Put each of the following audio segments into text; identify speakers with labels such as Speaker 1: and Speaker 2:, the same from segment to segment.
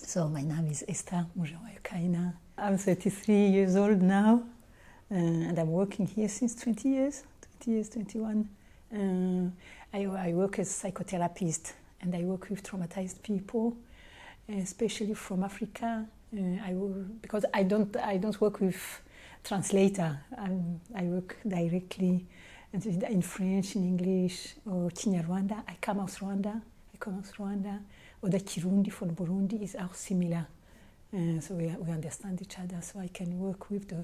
Speaker 1: So my name is Esther Mujawayo-Keiner. I'm 33 years old now, and I'm working here since 20 years, 21. I work as a psychotherapist, and I work with traumatized people, especially from Africa. Because I don't work with translator. I work directly in French, in English, or Kinyarwanda. I come out Rwanda. Or the Kirundi from Burundi is auch similar. So we understand each other. So I can work with the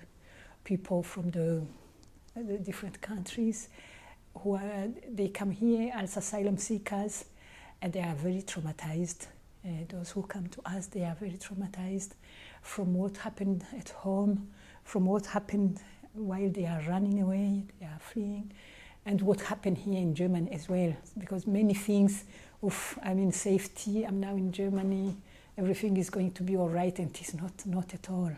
Speaker 1: people from the different countries they come here as asylum seekers, and they are very traumatized. Those who come to us, they are very traumatized from what happened at home, from what happened while they are running away, they are fleeing, and what happened here in Germany as well. Because many things I'm in safety, I'm now in Germany, everything is going to be all right, and it is not at all.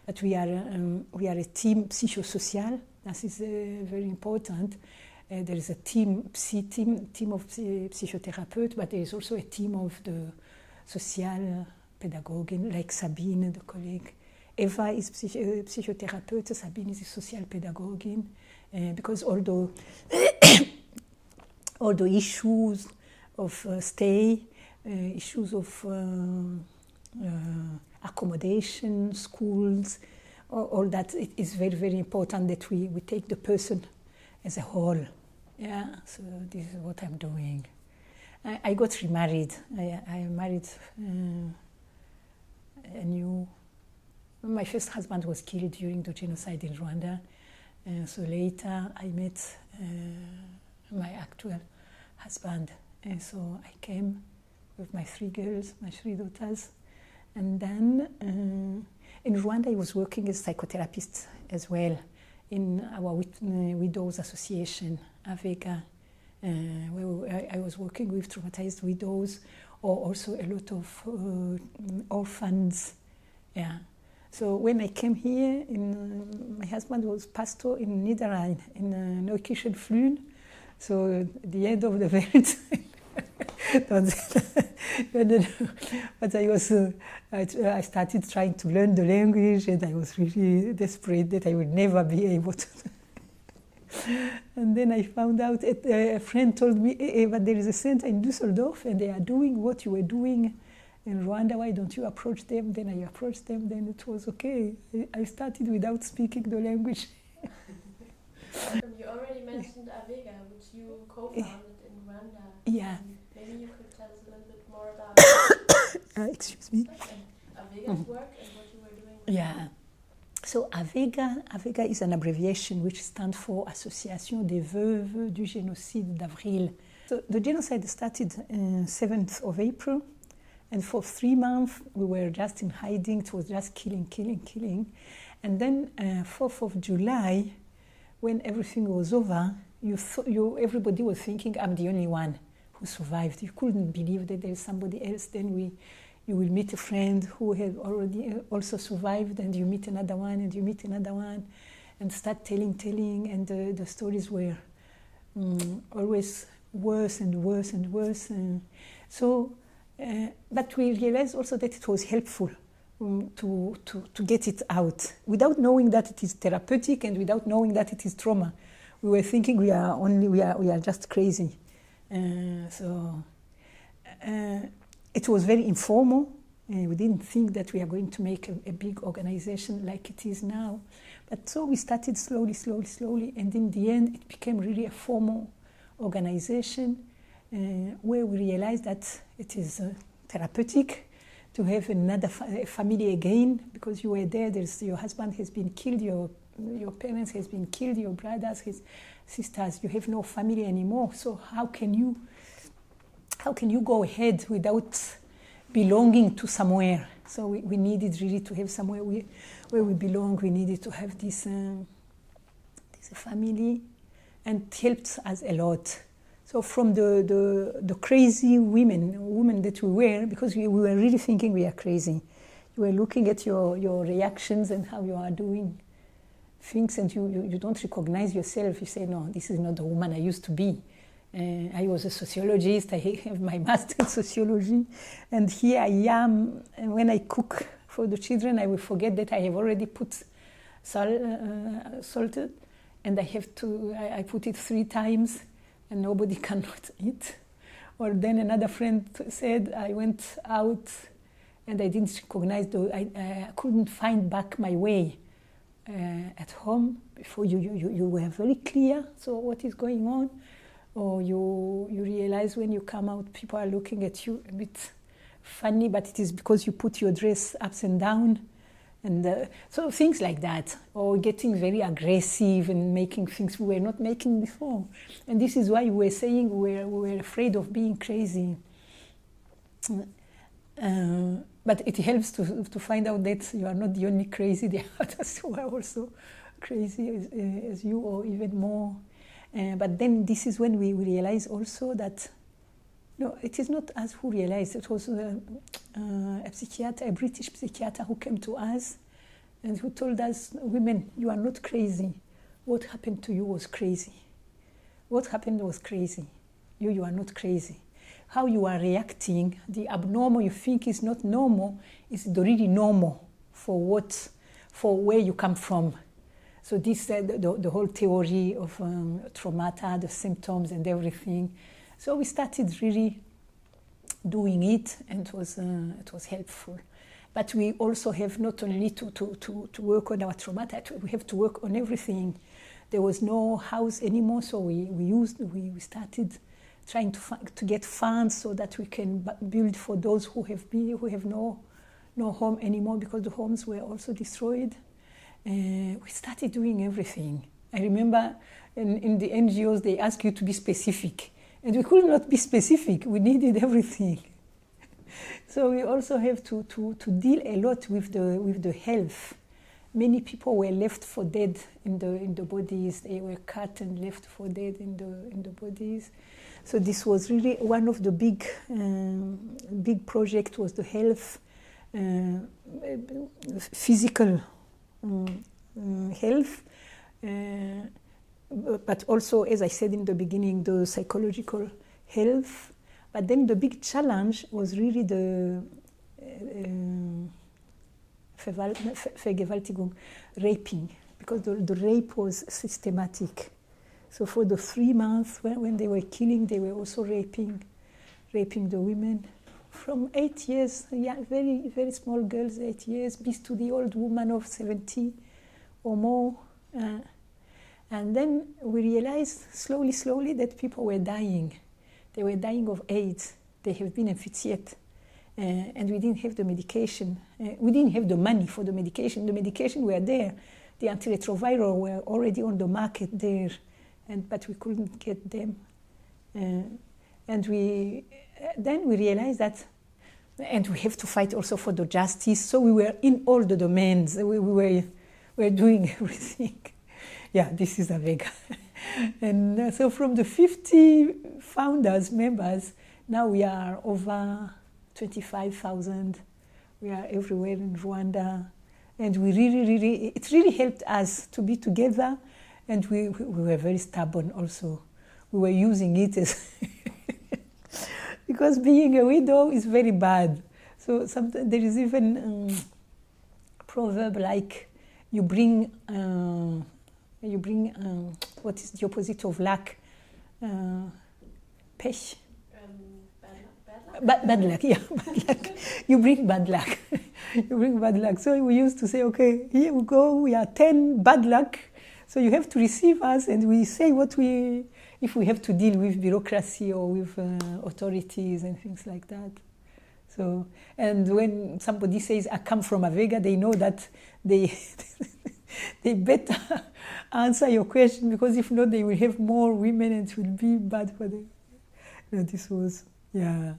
Speaker 1: But we are a team psychosocial. That is very important. There is a team of psychotherapeut, but there is also a team of the social pedagogin, like Sabine, the colleague. Eva is psychotherapeut, Sabine is a social pedagogin, because although issues of stay, issues of accommodation, schools, all that, it is very, very important that we take the person as a whole. Yeah, so this is what I'm doing. I got remarried. I married my first husband was killed during the genocide in Rwanda. So later I met my actual husband. And so I came with my 3 girls, my 3 daughters. And then in Rwanda I was working as a psychotherapist as well in our Widows Association, AVEGA, where I was working with traumatized widows, or also a lot of orphans. Yeah. So when I came here, my husband was pastor in Niederrhein, in Neukirchen-Flühen. So at the end of the world, but I started trying to learn the language, and I was really desperate that I would never be able to. And then I found out, a friend told me, but there is a center in Düsseldorf, and they are doing what you were doing in Rwanda. Why don't you approach them? Then I approached them, then it was okay. I started without speaking the language.
Speaker 2: You already mentioned AVEGA, which you co-founded in Rwanda.
Speaker 1: Yeah.
Speaker 2: Maybe you could tell us a little bit more about
Speaker 1: excuse me.
Speaker 2: AVEGA's work and what you were doing.
Speaker 1: Yeah. So AVEGA is an abbreviation which stands for Association des Veuves du Génocide d'Avril. So the genocide started on 7th of April, and for 3 months we were just in hiding. It was just killing. And then 4th of July, when everything was over, everybody was thinking, I'm the only one who survived. You couldn't believe that there's somebody else. Then you will meet a friend who had already also survived, and you meet another one, and you meet another one, and start telling, and the stories were always worse and worse and worse. But we realized also that it was helpful to get it out, without knowing that it is therapeutic and without knowing that it is trauma. We were thinking we are just crazy. It was very informal. We didn't think that we are going to make a big organization like it is now. But so we started slowly, and in the end it became really a formal organization where we realized that it is therapeutic to have another family again, because you were there. Your husband has been killed, your parents has been killed, your brothers, his sisters. You have no family anymore. So how can you go ahead without belonging to somewhere? So we needed really to have somewhere where we belong. We needed to have this family, and it helped us a lot. So from the crazy women that we were, because we were really thinking we are crazy. You were looking at your reactions and how you are doing things, and you don't recognize yourself. You say, no, this is not the woman I used to be. I was a sociologist, I have my master in sociology, and here I am, and when I cook for the children, I will forget that I have already put salted, and I put it 3 times, and nobody cannot eat. Or then another friend said, I went out, and I didn't recognize, I couldn't find back my way at home. Before you were very clear, so what is going on? Or you realize when you come out, people are looking at you a bit funny, but it is because you put your dress ups and down. And so things like that. Or getting very aggressive and making things we were not making before. And this is why we were saying we were afraid of being crazy. But it helps to find out that you are not the only crazy, there are others who are also crazy as you, or even more. But then this is when we realize also that, no, it is not us who realized. It was a psychiater, a British psychiater who came to us and who told us, women, you are not crazy. What happened to you was crazy. What happened was crazy. You are not crazy. How you are reacting, the abnormal you think is not normal, is really normal for where you come from. So this the whole theory of traumata, the symptoms and everything. So we started really doing it, and it was helpful. But we also have not only to work on our traumata, we have to work on everything. There was no house anymore, so we started trying to get funds so that we can build for those who have no home anymore, because the homes were also destroyed. We started doing everything. I remember in the NGOs they ask you to be specific, and we could not be specific. We needed everything. So we also have to deal a lot with the health. Many people were left for dead in the bodies. They were cut and left for dead in the bodies. So this was really one of the big project, was the health, physical health, but also, as I said in the beginning, the psychological health. But then the big challenge was really the Vergewaltigung, raping, because the rape was systematic. So for the 3 months when they were killing, they were also raping the women. From 8 years, yeah, very, very small girls, 8 years, bis to the old woman of 70 or more. And then we realized slowly that people were dying. They were dying of AIDS. They have been infiziert. And we didn't have the medication. We didn't have the money for the medication. The medication were there. The antiretroviral were already on the market there, but we couldn't get them. And then we realized that, and we have to fight also for the justice. So we were in all the domains. We were doing everything. Yeah, this is Avega. And so from the 50 members, now we are over 25,000. We are everywhere in Rwanda. And we it really helped us to be together. And we were very stubborn also. We were using it as because being a widow is very bad. So sometimes there is even a proverb like, you bring what is the opposite of luck? Pech. Bad luck, yeah, bad luck. You bring bad luck. You bring bad luck. So we used to say, okay, here we go, we are 10 bad luck. So you have to receive us, and we say if we have to deal with bureaucracy or with authorities and things like that. So, and when somebody says, I come from Avega, they know that they better answer your question, because if not, they will have more women and it will be bad for them. No, this was, yeah.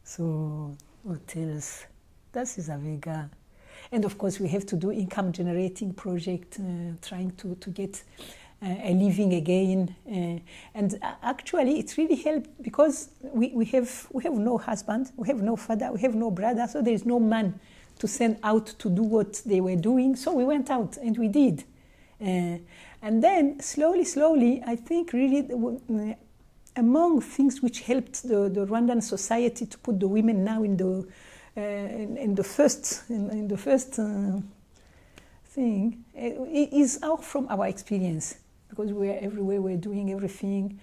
Speaker 1: So, what else? That is Avega. And of course, we have to do income generating project, trying to get a living again. And actually, it really helped, because we have no husband, we have no father, we have no brother, so there is no man to send out to do what they were doing. So we went out and we did. And then slowly, I think really among things which helped the Rwandan society to put the women now in the first thing is out from our experience, because we were everywhere, we were doing everything.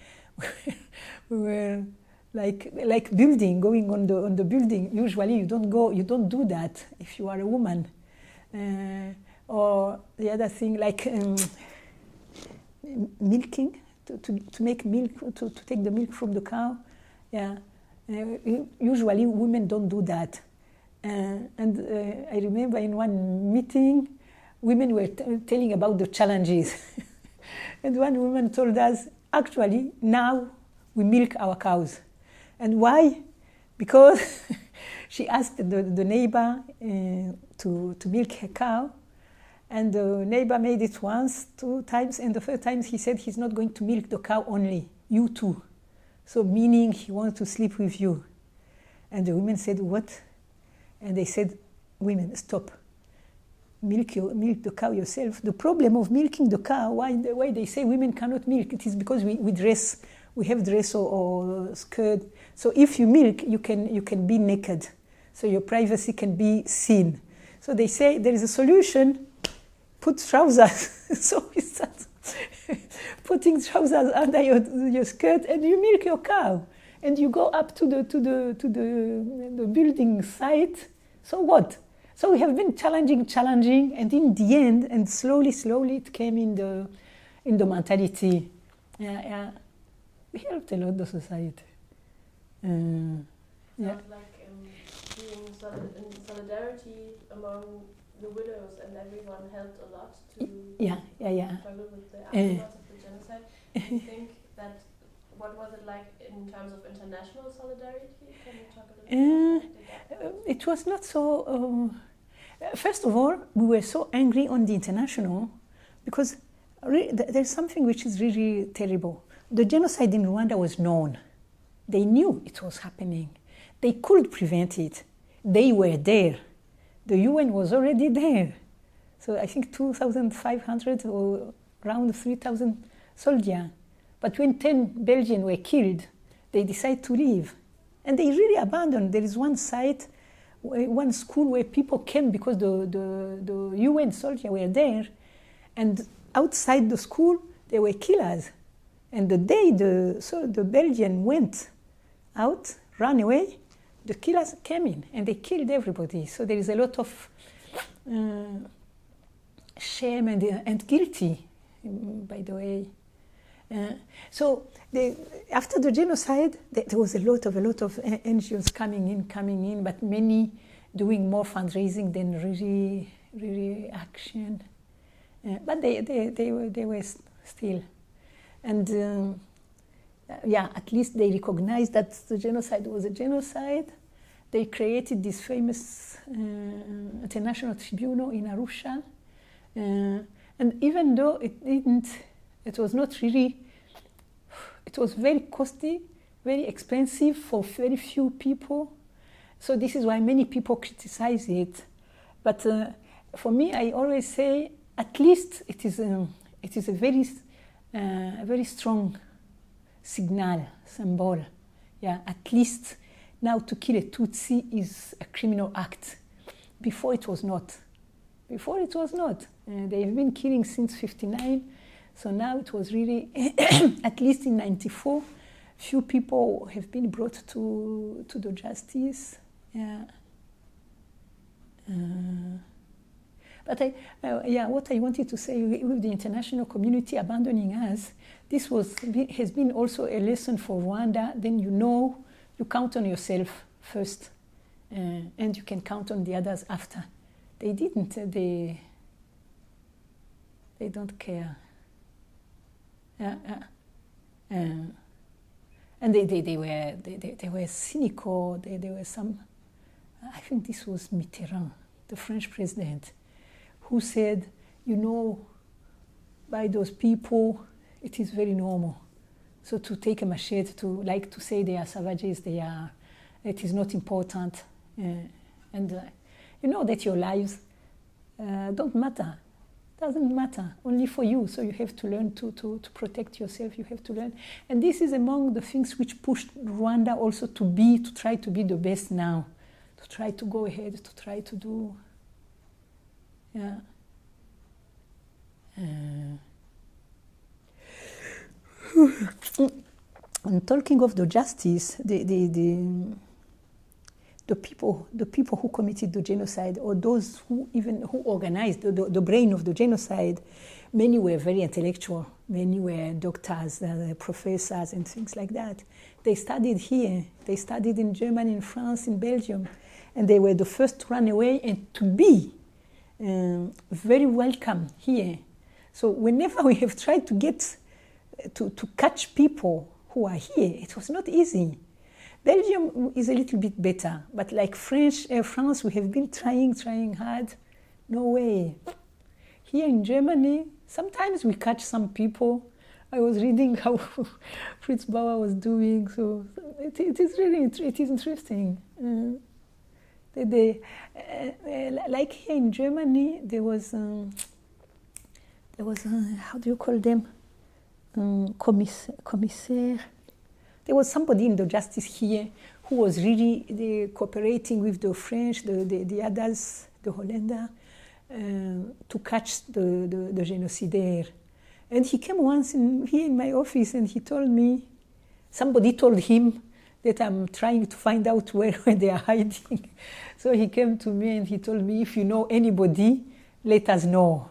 Speaker 1: We were like building, going on the building. Usually you don't do that if you are a woman. Or the other thing, like milking, to make milk, to take the milk from the cow. Yeah, usually women don't do that. And I remember in one meeting, women were telling about the challenges. And one woman told us, actually, now we milk our cows. And why? Because she asked the neighbor to milk her cow. And the neighbor made it once, 2 times, and the third time he said he's not going to milk the cow only, you too. So meaning he wants to sleep with you. And the women said, what? And they said, women, stop. Milk the cow yourself. The problem of milking the cow, why they say women cannot milk, it is because we dress, we have dress or skirt. So if you milk, you can be naked. So your privacy can be seen. So they say there is a solution. Put trousers. So we start putting trousers under your skirt, and you milk your cow, and you go up to the building site. So what? So we have been challenging, and in the end, and slowly it came in the mentality. Yeah. We helped a lot the society. Yeah.
Speaker 2: Like being in solidarity among the widows, and everyone helped a lot to struggle with the aftermath of the genocide. Do you think that, what was it like in terms of international solidarity? Can you talk a little bit about that?
Speaker 1: It was not so... first of all, we were so angry on the international because there's something which is really terrible. The genocide in Rwanda was known. They knew it was happening. They could prevent it. They were there. The UN was already there. So I think 2,500 or around 3,000 soldiers. But when 10 Belgians were killed, they decided to leave. And they really abandoned. There is one site, one school where people came because the UN soldiers were there. And outside the school, there were killers. And the day the Belgians went out, ran away, the killers came in and they killed everybody. So there is a lot of shame and guilty, by the way. So after the genocide, there was a lot of NGOs coming in, but many doing more fundraising than really action. But they were still. And at least they recognized that the genocide was a genocide. They created this famous international tribunal in Arusha. And even though it was not really, it was very costly, very expensive for very few people. So this is why many people criticize it. But for me, I always say, at least it is a very strong symbol. Yeah, at least now to kill a Tutsi is a criminal act. Before it was not. They have been killing since 1959. So now it was really, at least in 1994, few people have been brought to the justice. Yeah. But what I wanted to say with the international community abandoning us, this has been also a lesson for Rwanda. Then you count on yourself first, and you can count on the others after. They didn't. They don't care. And they were cynical. There were some. I think this was Mitterrand, the French president, who said, by those people, it is very normal. So to take a machete, to say they are savages, it is not important. And you know that your lives don't matter. Doesn't matter, only for you. So you have to learn to protect yourself. You have to learn. And this is among the things which pushed Rwanda also to try to be the best now. To try to go ahead, to try to do, yeah. And talking of the justice, the people who committed the genocide, or those who organized the brain of the genocide, many were very intellectual. Many were doctors, professors, and things like that. They studied here. They studied in Germany, in France, in Belgium, and they were the first to run away and to be very welcome here. So whenever we have tried to get to catch people who are here, it was not easy. Belgium is a little bit better, but like France, we have been trying hard. No way. Here in Germany, sometimes we catch some people. I was reading how Fritz Bauer was doing, so it is interesting. Like here in Germany, there was how do you call them? Commissaire. There was somebody in the justice here who was really cooperating with the French, the others, the Hollander, to catch the genocidaire. And he came once here in my office and he told me, somebody told him that I'm trying to find out where they are hiding. So he came to me and he told me, if you know anybody, let us know.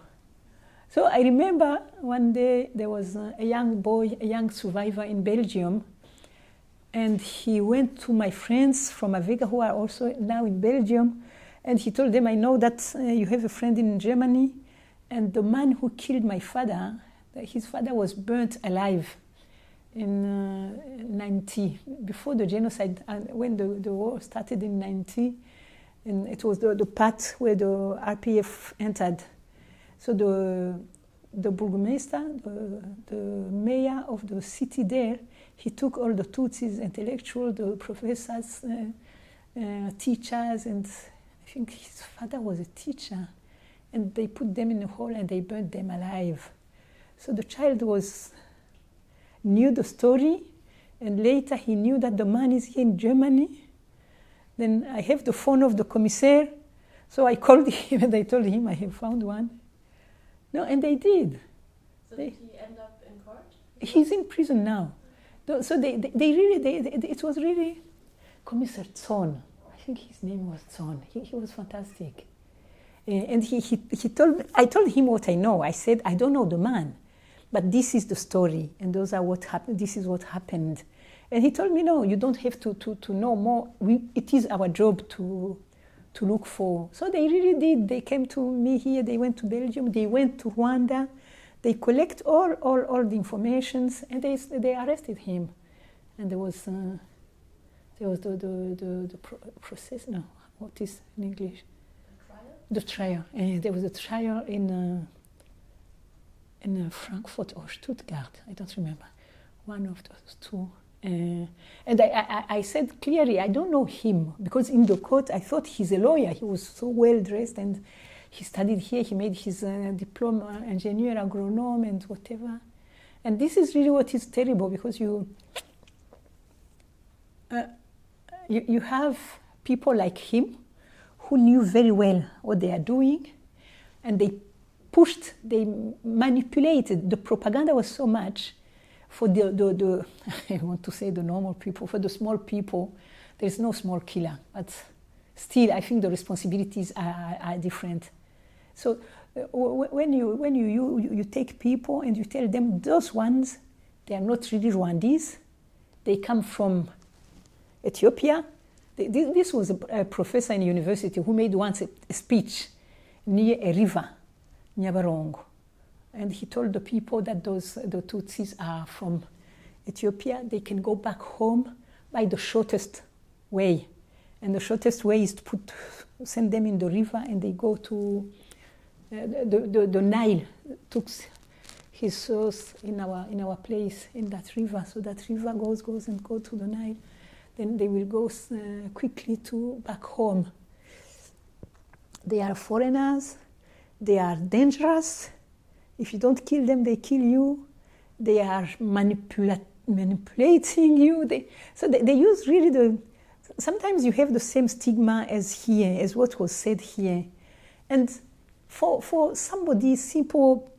Speaker 1: So I remember one day there was a young boy, a young survivor in Belgium, and he went to my friends from Avega who are also now in Belgium, and he told them, I know that you have a friend in Germany, and the man who killed my father, his father was burnt alive in 90, before the genocide, when the war started in 90, and it was the part where the RPF entered. So the burgomaster, the mayor of the city there, he took all the Tutsis, intellectuals, the professors, teachers, and I think his father was a teacher, and they put them in a hole and they burnt them alive. So the child knew the story, and later he knew that the man is here in Germany. Then I have the phone of the commissaire, so I called him and I told him I have found one. No, and they did.
Speaker 2: So did he end up in court?
Speaker 1: He's in prison now. So it was really Commissar Zon. I think his name was Zon. He was fantastic. And I told him what I know. I said, I don't know the man, but this is the story, and those are what happened. This is what happened. And he told me, no, you don't have to know more. It is our job to look for. So they really did. They came to me here. They went to Belgium. They went to Rwanda. They collect all the informations, and they arrested him. And there was the process. No, what is in English? The trial. There was a trial in Frankfurt or Stuttgart. I don't remember. One of those two. And I said clearly, I don't know him, because in the court I thought he's a lawyer. He was so well dressed, and he studied here. He made his diploma, engineer, agronome, and whatever. And this is really what is terrible, because you have people like him who knew very well what they are doing, and they pushed, they manipulated. The propaganda was so much for the I want to say the normal people, for the small people. There's no small killer, but still I think the responsibilities are different. So when you take people and you tell them those ones, they are not really Rwandese, they come from Ethiopia. This was a professor in university who made once a speech near a river, Nyabarongo. And he told the people that the Tutsis are from Ethiopia. They can go back home by the shortest way. And the shortest way is to send them in the river, and they go to the Nile. Took his source in our place, in that river. So that river goes and goes to the Nile. Then they will go quickly back home. They are foreigners. They are dangerous. If you don't kill them, they kill you. They are manipulating you. They use really sometimes you have the same stigma as here, as what was said here. And for somebody simple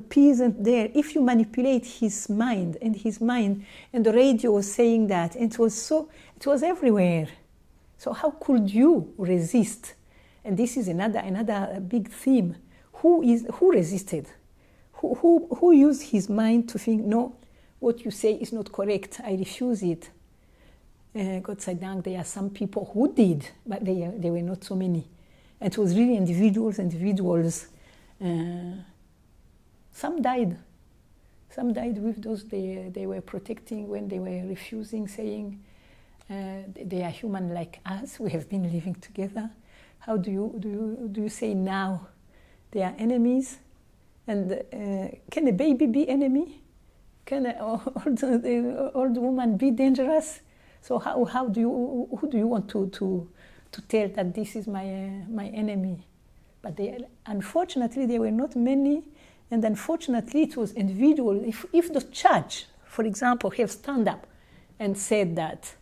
Speaker 1: peasant there, if you manipulate his mind, and the radio was saying that, and it was everywhere. So how could you resist? And this is another big theme. Who resisted? Who used his mind to think, no, what you say is not correct, I refuse it. God Dank, there are some people who did, but they were not so many. And it was really individuals. Some died with those they were protecting when they were refusing, saying they are human like us, we have been living together. How do you say now they are enemies? And can a baby be enemy? Can an old woman be dangerous? So who do you want to tell that this is my enemy? But unfortunately there were not many, and unfortunately it was individual. If the church, for example, have stand up and said that